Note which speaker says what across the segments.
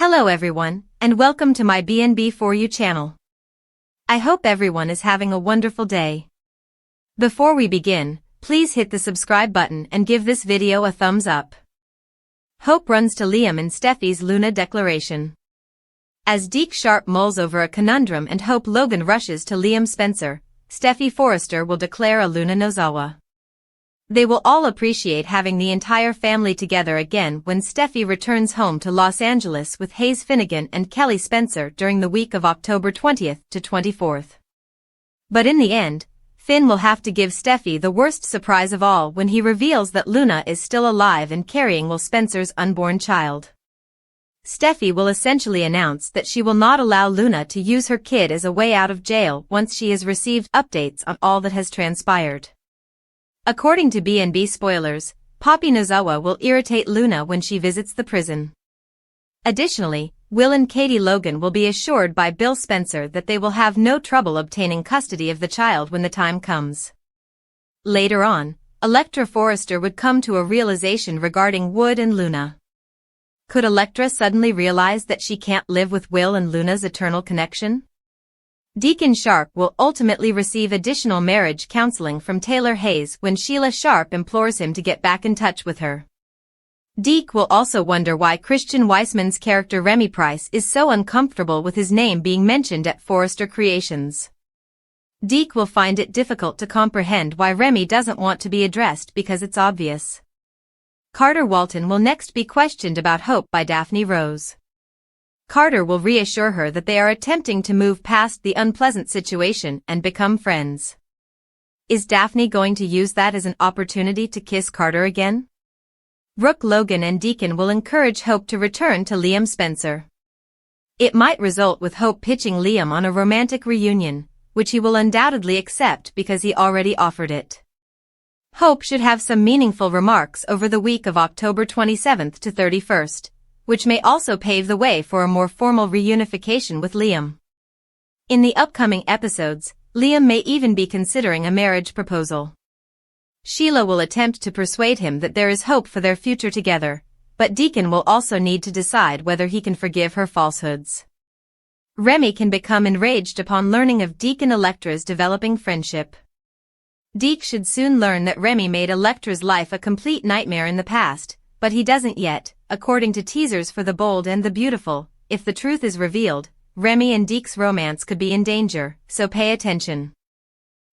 Speaker 1: Hello everyone, and welcome to my BNB For You channel. I hope everyone is having a wonderful day. Before we begin, please hit the subscribe button and give this video a thumbs up. Hope runs to Liam and Steffi's Luna declaration. As Deke Sharp mulls over a conundrum and Hope Logan rushes to Liam Spencer, Steffi Forrester will declare a Luna Nozawa. They will all appreciate having the entire family together again when Steffi returns home to Los Angeles with Hayes Finnegan and Kelly Spencer during the week of October 20th to 24th. But in the end, Finn will have to give Steffi the worst surprise of all when he reveals that Luna is still alive and carrying Will Spencer's unborn child. Steffi will essentially announce that she will not allow Luna to use her kid as a way out of jail once she has received updates on all that has transpired. According to BNB spoilers, Poppy Nozawa will irritate Luna when she visits the prison. Additionally, Will and Katie Logan will be assured by Bill Spencer that they will have no trouble obtaining custody of the child when the time comes. Later on, Electra Forrester would come to a realization regarding Wood and Luna. Could Electra suddenly realize that she can't live with Will and Luna's eternal connection? Deacon Sharp will ultimately receive additional marriage counseling from Taylor Hayes when Sheila Sharp implores him to get back in touch with her. Deke will also wonder why Christian Weissman's character Remy Price is so uncomfortable with his name being mentioned at Forrester Creations. Deke will find it difficult to comprehend why Remy doesn't want to be addressed because it's obvious. Carter Walton will next be questioned about Hope by Daphne Rose. Carter will reassure her that they are attempting to move past the unpleasant situation and become friends. Is Daphne going to use that as an opportunity to kiss Carter again? Brooke Logan and Deacon will encourage Hope to return to Liam Spencer. It might result with Hope pitching Liam on a romantic reunion, which he will undoubtedly accept because he already offered it. Hope should have some meaningful remarks over the week of October 27th to 31st. Which may also pave the way for a more formal reunification with Liam. In the upcoming episodes, Liam may even be considering a marriage proposal. Sheila will attempt to persuade him that there is hope for their future together, but Deacon will also need to decide whether he can forgive her falsehoods. Remy can become enraged upon learning of Deke and Electra's developing friendship. Deke should soon learn that Remy made Electra's life a complete nightmare in the past, but he doesn't yet. According to teasers for The Bold and the Beautiful, if the truth is revealed, Remy and Deke's romance could be in danger, so pay attention.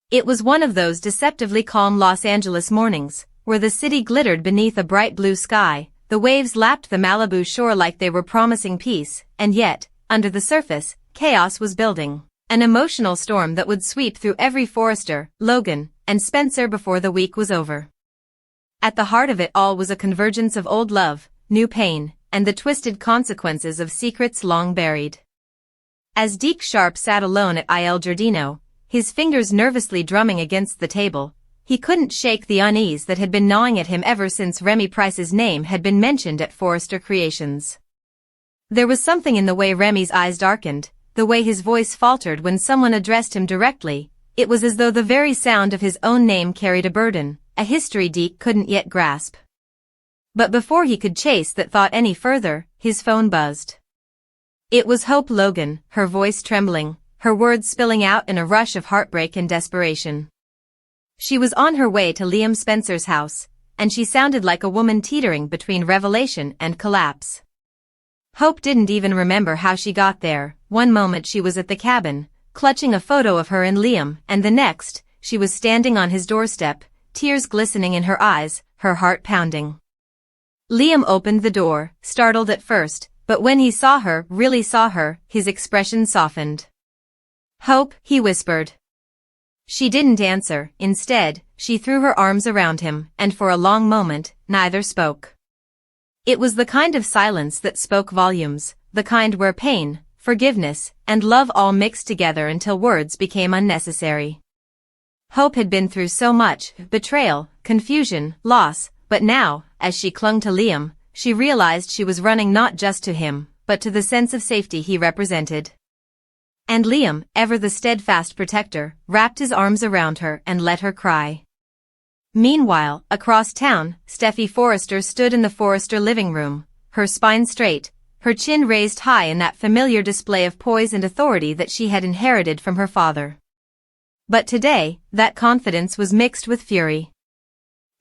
Speaker 1: It was one of those deceptively calm Los Angeles mornings, where the city glittered beneath a bright blue sky, the waves lapped the Malibu shore like they were promising peace, and yet, under the surface, chaos was building. An emotional storm that would sweep through every Forrester, Logan, and Spencer before the week was over. At the heart of it all was a convergence of old love, new pain, and the twisted consequences of secrets long buried. As Deke Sharp sat alone at Il Giardino, his fingers nervously drumming against the table, he couldn't shake the unease that had been gnawing at him ever since Remy Price's name had been mentioned at Forrester Creations. There was something in the way Remy's eyes darkened, the way his voice faltered when someone addressed him directly. It was as though the very sound of his own name carried a burden, a history Deke couldn't yet grasp. But before he could chase that thought any further, his phone buzzed. It was Hope Logan, her voice trembling, her words spilling out in a rush of heartbreak and desperation. She was on her way to Liam Spencer's house, and she sounded like a woman teetering between revelation and collapse. Hope didn't even remember how she got there. One moment she was at the cabin, clutching a photo of her and Liam, and the next, she was standing on his doorstep, tears glistening in her eyes, her heart pounding. Liam opened the door, startled at first, but when he saw her, really saw her, his expression softened. "Hope," he whispered. She didn't answer. Instead, she threw her arms around him, and for a long moment, neither spoke. It was the kind of silence that spoke volumes, the kind where pain, forgiveness, and love all mixed together until words became unnecessary. Hope had been through so much, betrayal, confusion, loss, but now, as she clung to Liam, she realized she was running not just to him, but to the sense of safety he represented. And Liam, ever the steadfast protector, wrapped his arms around her and let her cry. Meanwhile, across town, Steffi Forrester stood in the Forrester living room, her spine straight, her chin raised high in that familiar display of poise and authority that she had inherited from her father. But today, that confidence was mixed with fury.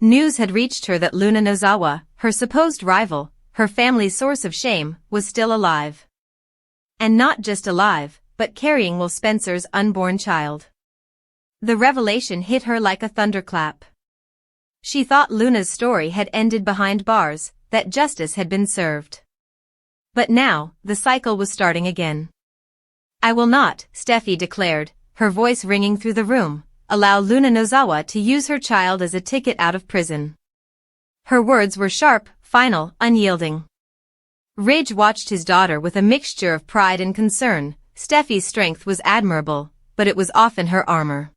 Speaker 1: News had reached her that Luna Nozawa, her supposed rival, her family's source of shame, was still alive. And not just alive, but carrying Will Spencer's unborn child. The revelation hit her like a thunderclap. She thought Luna's story had ended behind bars, that justice had been served. But now, the cycle was starting again. "I will not," Steffi declared, her voice ringing through the room, "allow Luna Nozawa to use her child as a ticket out of prison." Her words were sharp, final, unyielding. Ridge watched his daughter with a mixture of pride and concern. Steffi's strength was admirable, but it was often her armor.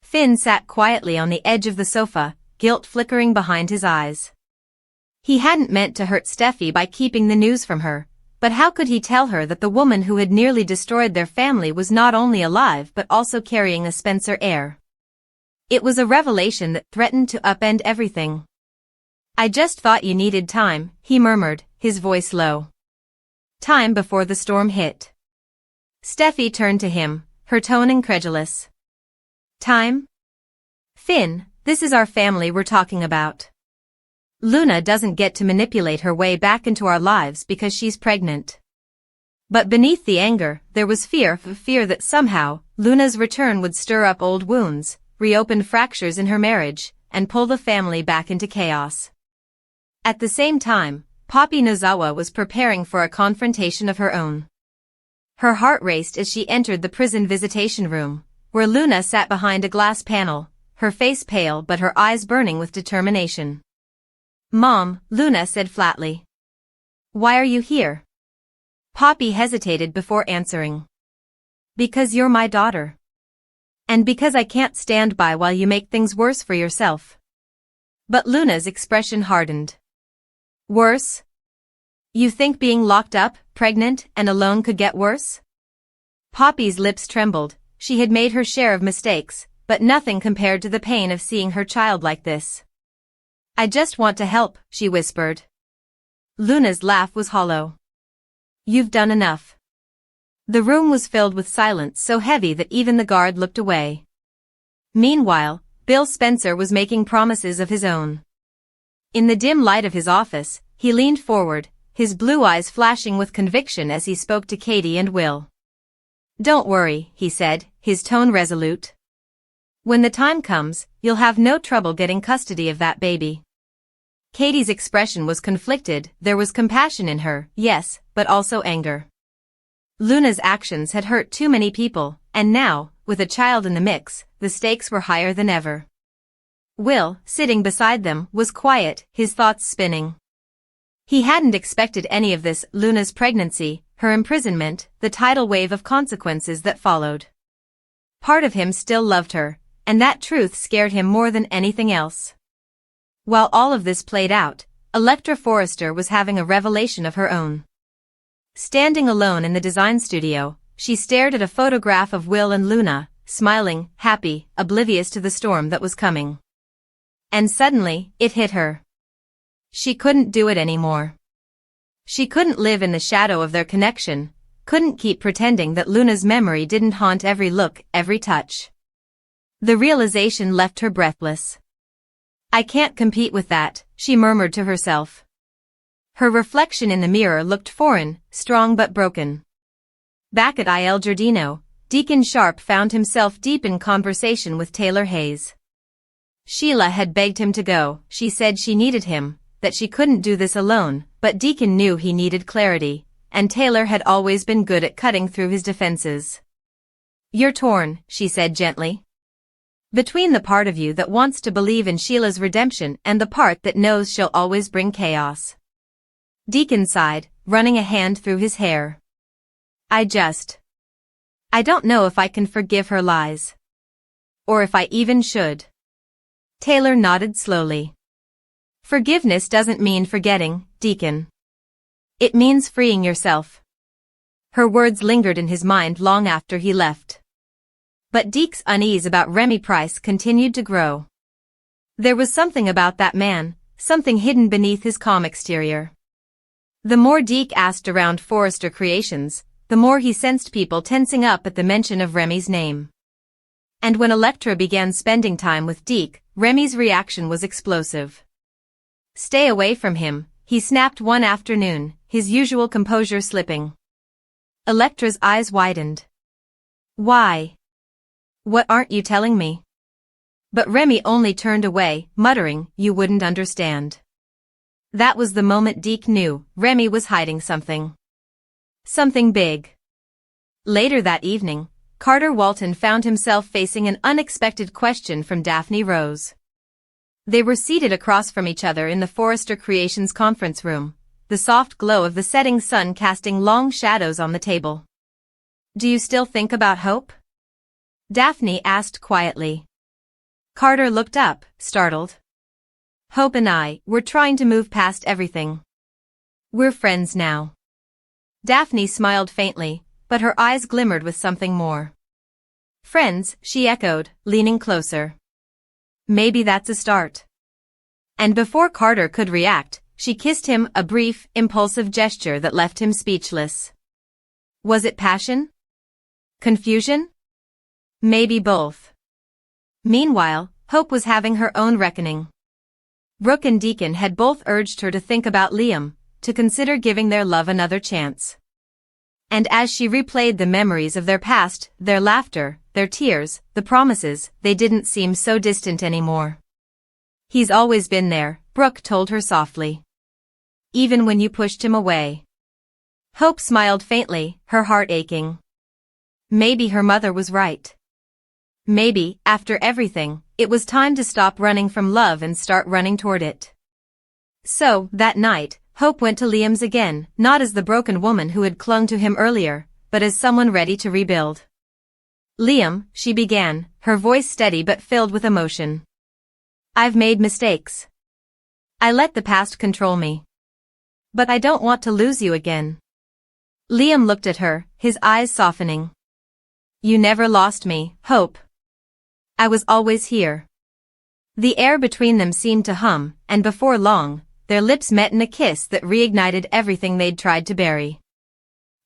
Speaker 1: Finn sat quietly on the edge of the sofa, guilt flickering behind his eyes. He hadn't meant to hurt Steffi by keeping the news from her, but how could he tell her that the woman who had nearly destroyed their family was not only alive but also carrying a Spencer heir? It was a revelation that threatened to upend everything. "I just thought you needed time," he murmured, his voice low. Time before the storm hit. Steffi turned to him, her tone incredulous. "Time? Finn, this is our family we're talking about. Luna doesn't get to manipulate her way back into our lives because she's pregnant." But beneath the anger, there was fear that somehow, Luna's return would stir up old wounds, reopen fractures in her marriage, and pull the family back into chaos. At the same time, Poppy Nozawa was preparing for a confrontation of her own. Her heart raced as she entered the prison visitation room, where Luna sat behind a glass panel, her face pale but her eyes burning with determination. "Mom," Luna said flatly. "Why are you here?" Poppy hesitated before answering. "Because you're my daughter. And because I can't stand by while you make things worse for yourself." But Luna's expression hardened. "Worse? You think being locked up, pregnant, and alone could get worse?" Poppy's lips trembled. She had made her share of mistakes, but nothing compared to the pain of seeing her child like this. "I just want to help," she whispered. Luna's laugh was hollow. "You've done enough." The room was filled with silence so heavy that even the guard looked away. Meanwhile, Bill Spencer was making promises of his own. In the dim light of his office, he leaned forward, his blue eyes flashing with conviction as he spoke to Katie and Will. "Don't worry," he said, his tone resolute. "When the time comes, you'll have no trouble getting custody of that baby." Katie's expression was conflicted. There was compassion in her, yes, but also anger. Luna's actions had hurt too many people, and now, with a child in the mix, the stakes were higher than ever. Will, sitting beside them, was quiet, his thoughts spinning. He hadn't expected any of this: Luna's pregnancy, her imprisonment, the tidal wave of consequences that followed. Part of him still loved her, and that truth scared him more than anything else. While all of this played out, Electra Forrester was having a revelation of her own. Standing alone in the design studio, she stared at a photograph of Will and Luna, smiling, happy, oblivious to the storm that was coming. And suddenly, it hit her. She couldn't do it anymore. She couldn't live in the shadow of their connection, couldn't keep pretending that Luna's memory didn't haunt every look, every touch. The realization left her breathless. "I can't compete with that," she murmured to herself. Her reflection in the mirror looked foreign, strong but broken. Back at Il Giardino, Deacon Sharp found himself deep in conversation with Taylor Hayes. Sheila had begged him to go. She said she needed him, that she couldn't do this alone, but Deacon knew he needed clarity, and Taylor had always been good at cutting through his defenses. "You're torn," she said gently. "Between the part of you that wants to believe in Sheila's redemption and the part that knows she'll always bring chaos." Deacon sighed, running a hand through his hair. I don't know if I can forgive her lies. Or if I even should." Taylor nodded slowly. "Forgiveness doesn't mean forgetting, Deacon. It means freeing yourself." Her words lingered in his mind long after he left. But Deke's unease about Remy Price continued to grow. There was something about that man, something hidden beneath his calm exterior. The more Deke asked around Forrester Creations, the more he sensed people tensing up at the mention of Remy's name. And when Electra began spending time with Deke, Remy's reaction was explosive. "Stay away from him," he snapped one afternoon, his usual composure slipping. Electra's eyes widened. "Why? What aren't you telling me?" But Remy only turned away, muttering, "You wouldn't understand." That was the moment Deke knew Remy was hiding something. Something big. Later that evening, Carter Walton found himself facing an unexpected question from Daphne Rose. They were seated across from each other in the Forrester Creations conference room, the soft glow of the setting sun casting long shadows on the table. "Do you still think about Hope?" Daphne asked quietly. Carter looked up, startled. "Hope and I, we're trying to move past everything. We're friends now." Daphne smiled faintly, but her eyes glimmered with something more. "Friends," she echoed, leaning closer. "Maybe that's a start." And before Carter could react, she kissed him, a brief, impulsive gesture that left him speechless. Was it passion? Confusion? Maybe both. Meanwhile, Hope was having her own reckoning. Brooke and Deacon had both urged her to think about Liam, to consider giving their love another chance. And as she replayed the memories of their past, their laughter, their tears, the promises, they didn't seem so distant anymore. "He's always been there," Brooke told her softly. "Even when you pushed him away." Hope smiled faintly, her heart aching. Maybe her mother was right. Maybe, after everything, it was time to stop running from love and start running toward it. So, that night, Hope went to Liam's again, not as the broken woman who had clung to him earlier, but as someone ready to rebuild. "Liam," she began, her voice steady but filled with emotion. "I've made mistakes. I let the past control me. But I don't want to lose you again." Liam looked at her, his eyes softening. "You never lost me, Hope. I was always here." The air between them seemed to hum, and before long, their lips met in a kiss that reignited everything they'd tried to bury.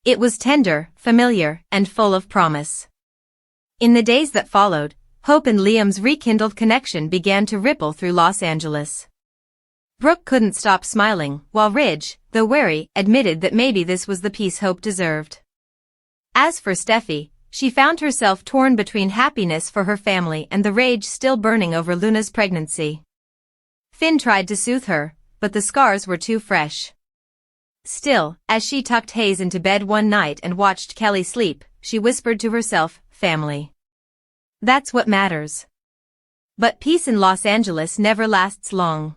Speaker 1: It was tender, familiar, and full of promise. In the days that followed, Hope and Liam's rekindled connection began to ripple through Los Angeles. Brooke couldn't stop smiling, while Ridge, though wary, admitted that maybe this was the peace Hope deserved. As for Steffi, she found herself torn between happiness for her family and the rage still burning over Luna's pregnancy. Finn tried to soothe her, but the scars were too fresh. Still, as she tucked Hayes into bed one night and watched Kelly sleep, she whispered to herself, "Family. That's what matters." But peace in Los Angeles never lasts long.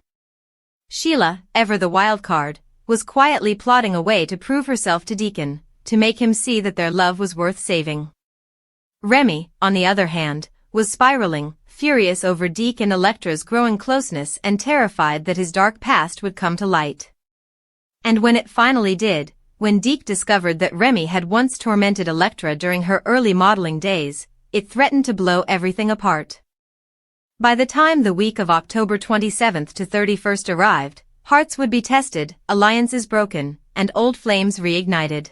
Speaker 1: Sheila, ever the wild card, was quietly plotting a way to prove herself to Deacon, to make him see that their love was worth saving. Remy, on the other hand, was spiraling, furious over Deke and Electra's growing closeness and terrified that his dark past would come to light. And when it finally did, when Deke discovered that Remy had once tormented Electra during her early modeling days, it threatened to blow everything apart. By the time the week of October 27th to 31st arrived, hearts would be tested, alliances broken, and old flames reignited.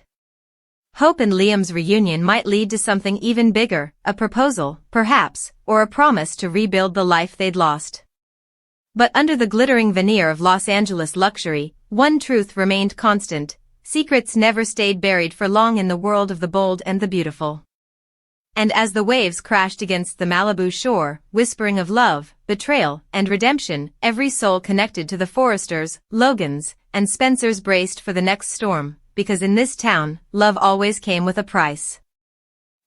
Speaker 1: Hope and Liam's reunion might lead to something even bigger, a proposal, perhaps, or a promise to rebuild the life they'd lost. But under the glittering veneer of Los Angeles luxury, one truth remained constant: secrets never stayed buried for long in the world of the bold and the beautiful. And as the waves crashed against the Malibu shore, whispering of love, betrayal, and redemption, every soul connected to the Forresters, Logans, and Spencers braced for the next storm, because in this town, love always came with a price.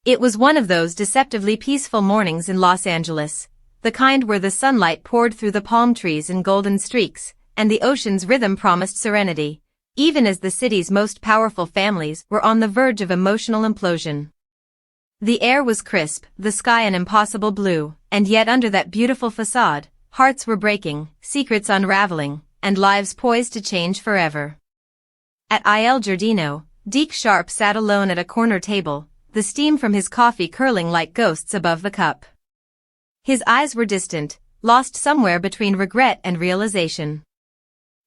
Speaker 1: It was one of those deceptively peaceful mornings in Los Angeles, the kind where the sunlight poured through the palm trees in golden streaks, and the ocean's rhythm promised serenity, even as the city's most powerful families were on the verge of emotional implosion. The air was crisp, the sky an impossible blue, and yet under that beautiful facade, hearts were breaking, secrets unraveling, and lives poised to change forever. At Il Giardino, Deke Sharp sat alone at a corner table, the steam from his coffee curling like ghosts above the cup. His eyes were distant, lost somewhere between regret and realization.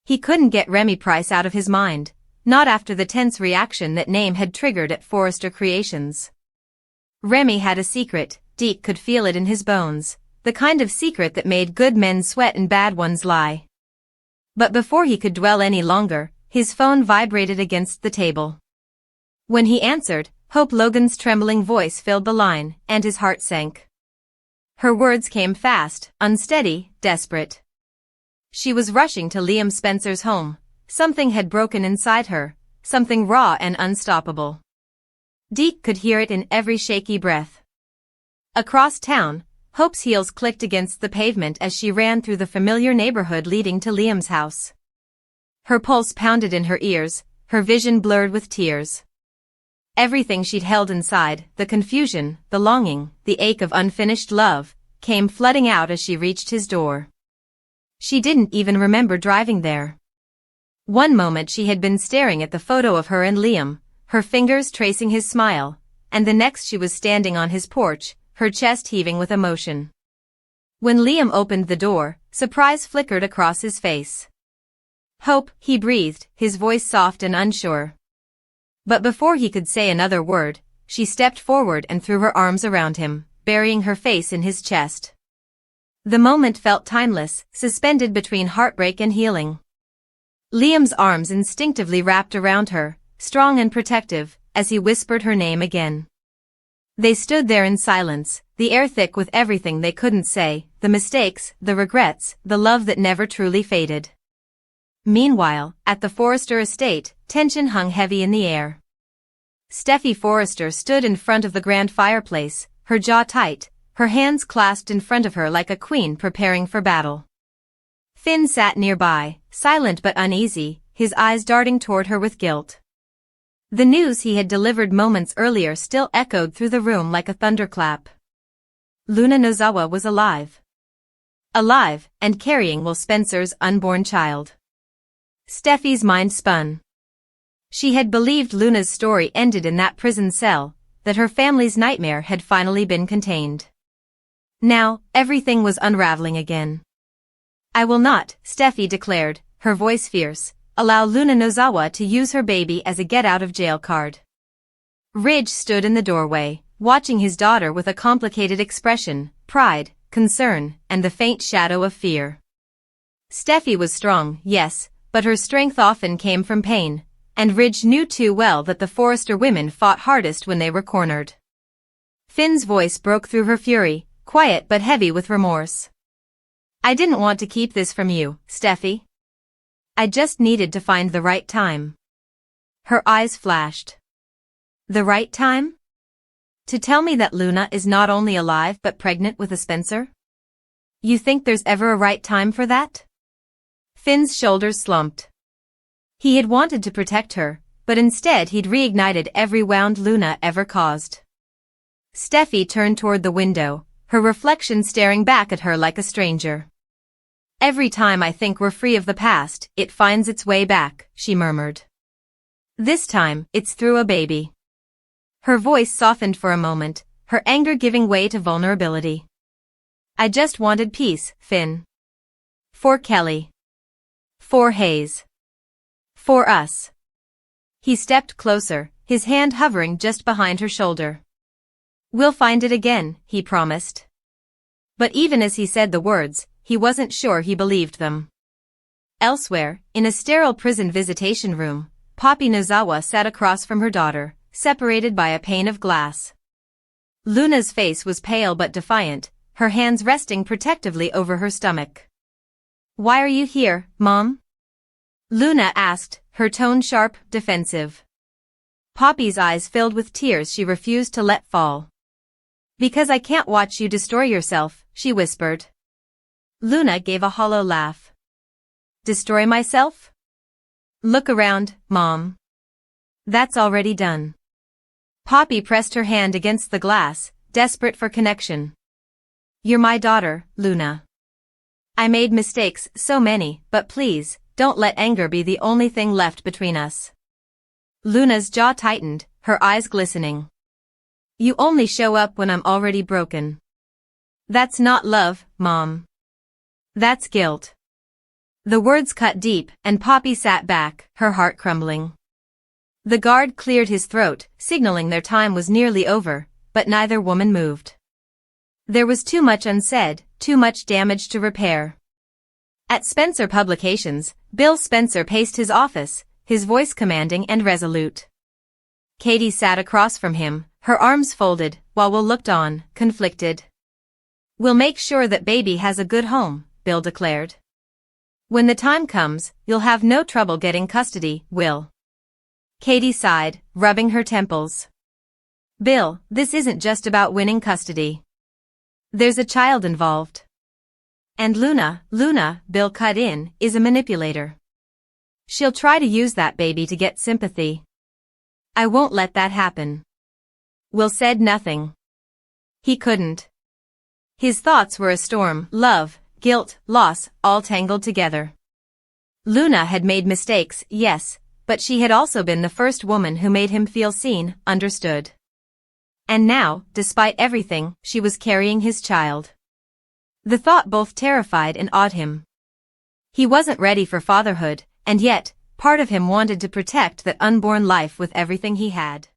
Speaker 1: He couldn't get Remy Price out of his mind, not after the tense reaction that name had triggered at Forrester Creations. Remy had a secret, Deke could feel it in his bones, the kind of secret that made good men sweat and bad ones lie. But before he could dwell any longer, his phone vibrated against the table. When he answered, Hope Logan's trembling voice filled the line, and his heart sank. Her words came fast, unsteady, desperate. She was rushing to Liam Spencer's home. Something had broken inside her, something raw and unstoppable. Deke could hear it in every shaky breath. Across town, Hope's heels clicked against the pavement as she ran through the familiar neighborhood leading to Liam's house. Her pulse pounded in her ears, her vision blurred with tears. Everything she'd held inside, the confusion, the longing, the ache of unfinished love, came flooding out as she reached his door. She didn't even remember driving there. One moment she had been staring at the photo of her and Liam, her fingers tracing his smile, and the next she was standing on his porch, her chest heaving with emotion. When Liam opened the door, surprise flickered across his face. Hope, he breathed, his voice soft and unsure. But before he could say another word, she stepped forward and threw her arms around him, burying her face in his chest. The moment felt timeless, suspended between heartbreak and healing. Liam's arms instinctively wrapped around her, strong and protective, as he whispered her name again. They stood there in silence, the air thick with everything they couldn't say, the mistakes, the regrets, the love that never truly faded. Meanwhile, at the Forrester estate, tension hung heavy in the air. Steffi Forrester stood in front of the grand fireplace, her jaw tight, her hands clasped in front of her like a queen preparing for battle. Finn sat nearby, silent but uneasy, his eyes darting toward her with guilt. The news he had delivered moments earlier still echoed through the room like a thunderclap. Luna Nozawa was alive. Alive, and carrying Will Spencer's unborn child. Steffi's mind spun. She had believed Luna's story ended in that prison cell, that her family's nightmare had finally been contained. Now, everything was unraveling again. I will not, Steffi declared, her voice fierce, allow Luna Nozawa to use her baby as a get-out-of-jail card. Ridge stood in the doorway, watching his daughter with a complicated expression, pride, concern, and the faint shadow of fear. Steffi was strong, yes, but her strength often came from pain, and Ridge knew too well that the Forrester women fought hardest when they were cornered. Finn's voice broke through her fury, quiet but heavy with remorse. I didn't want to keep this from you, Steffi. I just needed to find the right time. Her eyes flashed. The right time? To tell me that Luna is not only alive but pregnant with a Spencer? You think there's ever a right time for that? Finn's shoulders slumped. He had wanted to protect her, but instead he'd reignited every wound Luna ever caused. Steffi turned toward the window, her reflection staring back at her like a stranger. Every time I think we're free of the past, it finds its way back, she murmured. This time, it's through a baby. Her voice softened for a moment, her anger giving way to vulnerability. I just wanted peace, Finn. For Kelly. For Hayes. For us. He stepped closer, his hand hovering just behind her shoulder. We'll find it again, he promised. But even as he said the words, he wasn't sure he believed them. Elsewhere, in a sterile prison visitation room, Poppy Nozawa sat across from her daughter, separated by a pane of glass. Luna's face was pale but defiant, her hands resting protectively over her stomach. Why are you here, Mom? Luna asked, her tone sharp, defensive. Poppy's eyes filled with tears she refused to let fall. Because I can't watch you destroy yourself, she whispered. Luna gave a hollow laugh. Destroy myself? Look around, Mom. That's already done. Poppy pressed her hand against the glass, desperate for connection. You're my daughter, Luna. I made mistakes, so many, but please, don't let anger be the only thing left between us. Luna's jaw tightened, her eyes glistening. You only show up when I'm already broken. That's not love, Mom. That's guilt. The words cut deep, and Poppy sat back, her heart crumbling. The guard cleared his throat, signaling their time was nearly over, but neither woman moved. There was too much unsaid, too much damage to repair. At Spencer Publications, Bill Spencer paced his office, his voice commanding and resolute. Katie sat across from him, her arms folded, while Will looked on, conflicted. "We'll make sure that baby has a good home," Bill declared. "When the time comes, you'll have no trouble getting custody, Will." Katie sighed, rubbing her temples. "Bill, this isn't just about winning custody. There's a child involved. And Luna, Bill cut in, is a manipulator. She'll try to use that baby to get sympathy. I won't let that happen." Will said nothing. He couldn't. His thoughts were a storm, love, guilt, loss, all tangled together. Luna had made mistakes, yes, but she had also been the first woman who made him feel seen, understood. And now, despite everything, she was carrying his child. The thought both terrified and awed him. He wasn't ready for fatherhood, and yet, part of him wanted to protect that unborn life with everything he had.